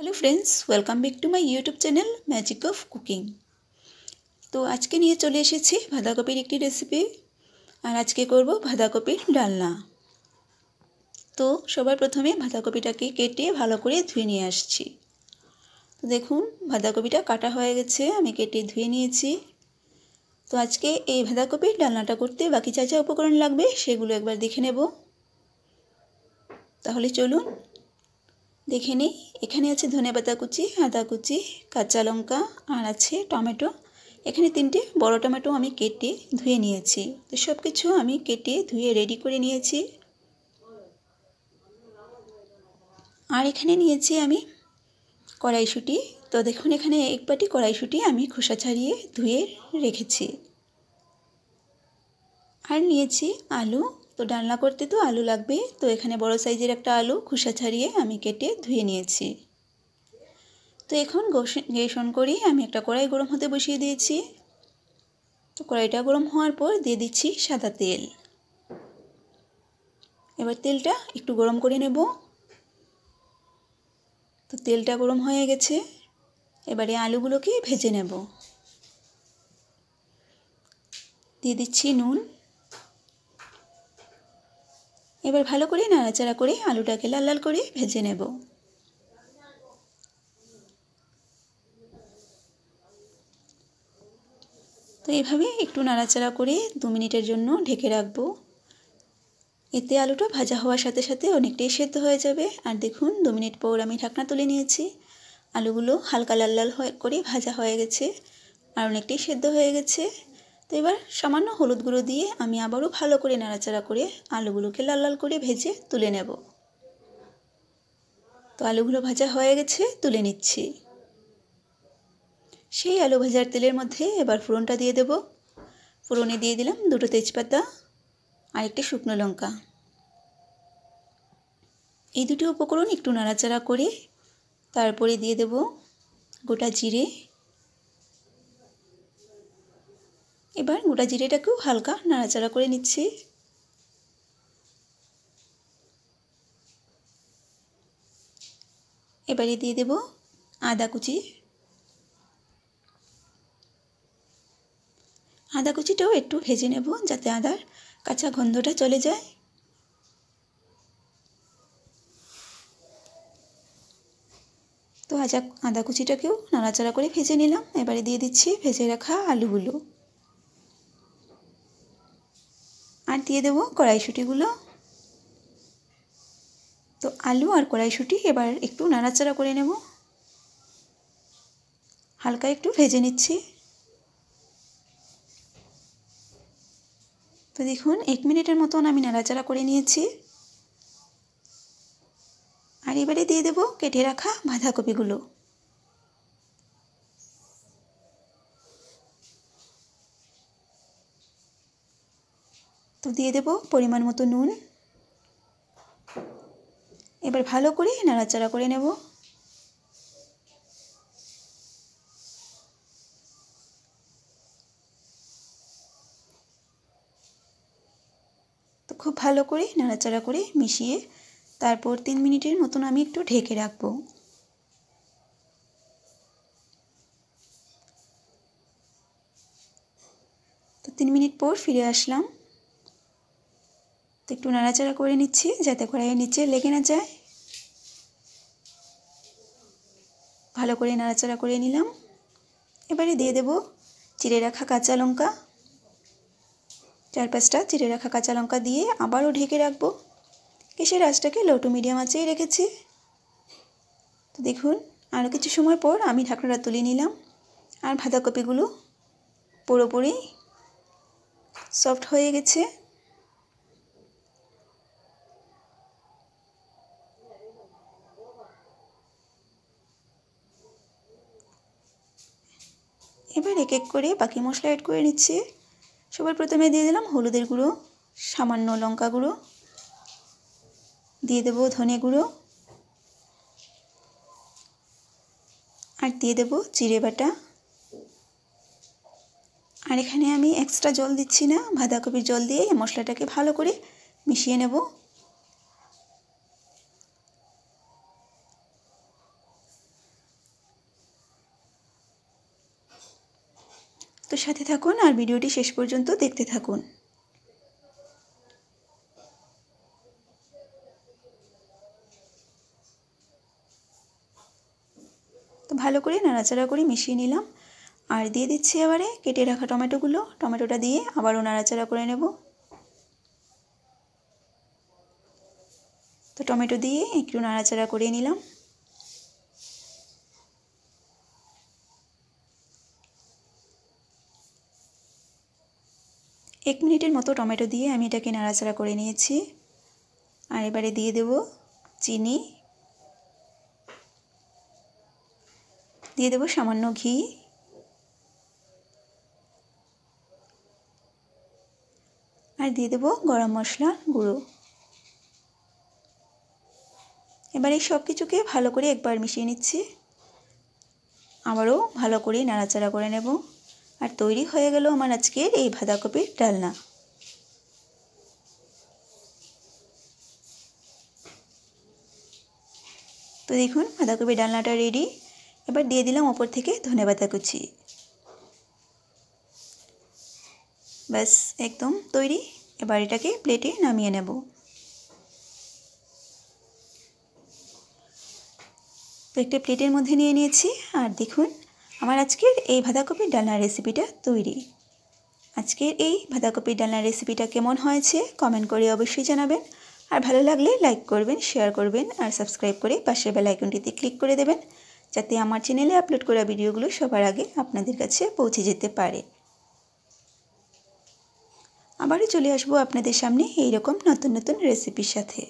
Hello friends, welcome back to my YouTube channel magic of cooking. तो आज के নিয়ে চলে এসেছি বাঁধাকপির একটি রেসিপি। আর আজকে করব বাঁধাকপির ডালনা। তো সবার প্রথমে বাঁধাকপিটাকে কেটে ভালো করে ধুয়ে নিয়ে আসছি। তো দেখুন বাঁধাকপিটা কাটা হয়ে গেছে, আমি কেটে ধুয়ে নিয়েছি। তো আজকে এই বাঁধাকপির ডালনাটা করতে বাকি যা যা উপকরণ লাগবে সেগুলো একবার দেখে নেব। তাহলে চলুন দেখে নিই। এখানে আছে ধনেপাতা কুচি, আদা কুচি, কাঁচা লঙ্কা আর আছে টমেটো। এখানে 3টে বড় টমেটো আমি কেটে ধুয়ে নিয়েছি। তো সব কিছু আমি কেটে ধুয়ে রেডি করে নিয়েছি। আর এখানে নিয়েছি আমি কড়াইশুঁটি। তো দেখুন এখানে এক বাটি কড়াইশুঁটি আমি খোসা ছাড়িয়ে ধুয়ে রেখেছি। আর নিয়েছি আলু। তো ডালনা করতে তো আলু লাগবে। তো এখানে বড় সাইজের একটা আলু খোসা ছাড়িয়ে আমি কেটে ধুয়ে নিয়েছি। তো এখন গ্যাস অন করে আমি একটা কড়াই গরম হতে বসিয়ে দিয়েছি। তো কড়াইটা গরম হওয়ার পর দিয়ে দিচ্ছি সাদা তেল। এবার তেলটা একটু গরম করে নেব। তো তেলটা গরম হয়ে গেছে, এবারে আলুগুলোকে ভেজে নেব। দিয়ে দিচ্ছি নুন। এবার ভালো করে নাড়াচাড়া করে আলুটাকে লাল লাল করে ভেজে নেব। তো এইভাবে একটু নাড়াচাড়া করে 2 মিনিটের জন্য ঢেকে রাখবো। এতে আলুটা ভাজা হওয়ার সাথে সাথে অনেকটাই সেদ্ধ হয়ে যাবে। আর দেখুন 2 মিনিট পর আমি ঢাকনা তুলে নিয়েছি। আলুগুলো হালকা লাল লাল করে ভাজা হয়ে গেছে আর অনেকটাই সেদ্ধ হয়ে গেছে। তো এবার সামান্য হলুদ গুঁড়ো দিয়ে আমি আবারও ভালো করে নাড়াচাড়া করে আলুগুলোকে লাল লাল করে ভেজে তুলে নেব। তো আলুগুলো ভাজা হয়ে গেছে, তুলে নিচ্ছি। সেই আলু ভাজার তেলের মধ্যে এবার ফোড়নটা দিয়ে দেব। ফোড়নে দিয়ে দিলাম 2টো তেজপাতা আর একটি শুকনো লঙ্কা। এই দুটো উপকরণ একটু নাড়াচাড়া করে তারপরে দিয়ে দেব গোটা জিরে। এবার গোটা জিরেটাকেও হালকা নাড়াচাড়া করে নিচ্ছি। এবারে দিয়ে দেব আদা কুচি। আদা কুচিটাও একটু ভেজে নেব যাতে আদার কাঁচা গন্ধটা চলে যায়। তো আদা কুচিটাকেও নাড়াচাড়া করে ভেজে নিলাম। এবারে দিয়ে দিচ্ছি ভেজে রাখা আলুগুলো আর দিয়ে দেব কড়াইশুঁটিগুলো। তো আলু আর কড়াইশুঁটি এবার একটু নাড়াচাড়া করে নেব, হালকা একটু ভেজে নিচ্ছি। তো দেখুন 1 মিনিটের মতন আমি নাড়াচাড়া করে নিয়েছি। আর এবারে দিয়ে দেব কেটে রাখা বাঁধাকপিগুলো। তো দিয়ে দেব পরিমাণ মতো নুন। এবার ভালো করে নাড়াচাড়া করে নেব। তো খুব ভালো করে নাড়াচাড়া করে মিশিয়ে তারপর 3 মিনিটের মতন আমি একটু ঢেকে রাখবো। তো 3 মিনিট পর ফিরে আসলাম। তো একটু নাড়াচাড়া করে নিচ্ছি যাতে কড়াইয়ের নিচে লেগে না যায়। ভালো করে নাড়াচাড়া করে নিলাম। এবারে দিয়ে দেব চিড়ে রাখা কাঁচা লঙ্কা। 4-5টা চিড়ে রাখা কাঁচা লঙ্কা দিয়ে আবারও ঢেকে রাখবো। গ্যাসের আঁচটাকে লো টু মিডিয়াম আঁচেই রেখেছি। তো দেখুন আরও কিছু সময় পর আমি ঢাকনাটা তুলে নিলাম। আর বাঁধাকপিগুলো পুরোপুরি সফট হয়ে গেছে। এবার এক এক করে বাকি মশলা অ্যাড করে নিচ্ছি। সবার প্রথমে দিয়ে দিলাম হলুদের গুঁড়ো, সামান্য লঙ্কা গুঁড়ো, দিয়ে দেব ধনে গুঁড়ো আর দিয়ে দেব জিরে বাটা। আর এখানে আমি এক্সট্রা জল দিচ্ছি না, বাঁধাকপির জল দিয়ে এই মশলাটাকে ভালো করে মিশিয়ে নেব। তো সাথে থাকুন আর ভিডিওটি শেষ পর্যন্ত দেখতে থাকুন। তো ভালো করে নাড়াচাড়া করে মিশিয়ে নিলাম আর দিয়ে দিচ্ছি এবারে কেটে রাখা টমেটোগুলো। টমেটোটা দিয়ে আবারও নাড়াচাড়া করে নেব। তো টমেটো দিয়ে একটু নাড়াচাড়া করে নিলাম। এক মিনিটের মতো টমেটো দিয়ে আমি এটাকে নাড়াচাড়া করে নিয়েছি। আর এবারে দিয়ে দেব চিনি, দিয়ে দেব সামান্য ঘি, আর দিয়ে দেব গরম মশলা গুঁড়ো। এবার এই সব কিছুকে ভালো করে একবার মিশিয়ে নিচ্ছি, আবারও ভালো করে নাড়াচাড়া করে নেব। আর তৈরি হয়ে গেল আমার আজকের এই বাঁধাকপির ডালনা। তো দেখুন বাঁধাকপির ডালনাটা রেডি। এবার দিয়ে দিলাম ওপর থেকে ধনেপাতা কুচি। ব্যাস একদম তৈরি। এবার এটাকে প্লেটে নামিয়ে নেব। তো একটা প্লেটের মধ্যে নিয়ে নিয়েছি। আর দেখুন আমার আজকের এই বাঁধাকপির ডালনার রেসিপিটা তৈরি। আজকের এই বাঁধাকপির ডালনার রেসিপিটা কেমন হয়েছে কমেন্ট করে অবশ্যই জানাবেন। আর ভালো লাগলে লাইক করবেন, শেয়ার করবেন আর সাবস্ক্রাইব করে পাশের বেল আইকনটিতে ক্লিক করে দেবেন, যাতে আমার চ্যানেলে আপলোড করা ভিডিওগুলো সবার আগে আপনাদের কাছে পৌঁছে যেতে পারে। আবারও চলে আসবো আপনাদের সামনে এইরকম নতুন নতুন রেসিপির সাথে।